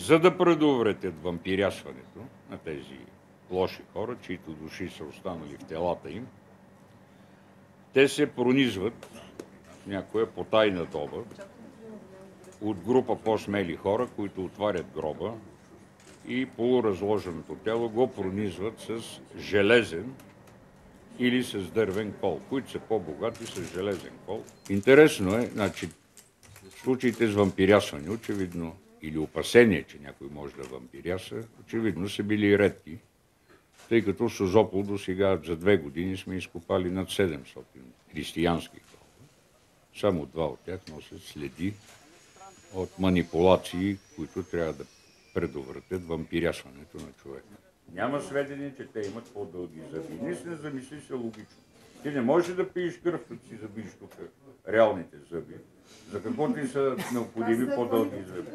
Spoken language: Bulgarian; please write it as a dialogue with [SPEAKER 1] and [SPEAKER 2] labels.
[SPEAKER 1] за да предотвратят вампирясването на тези лоши хора, чието души са останали в телата им, те се пронизват в някоя потайна доба от група по-смели хора, които отварят гроба и полуразложеното тяло го пронизват с железен или с дървен кол, които са по-богати с железен кол. Интересно е, значи, случаите с вампирясване, очевидно, или опасение, че някой може да вампиряса, очевидно са били редки, тъй като в Созопол до сега за 2 години сме изкопали над 700 християнски гроба. Само 2 от тях носят следи от манипулации, които трябва да предотвратят вампирясването на човека. Няма сведения, че те имат по-дълги зъби. Наистина замисли се логично. Ти не можеш да пиеш кръв, като си забиш тук реалните зъби. За какво ти са необходими по-дълги зъби?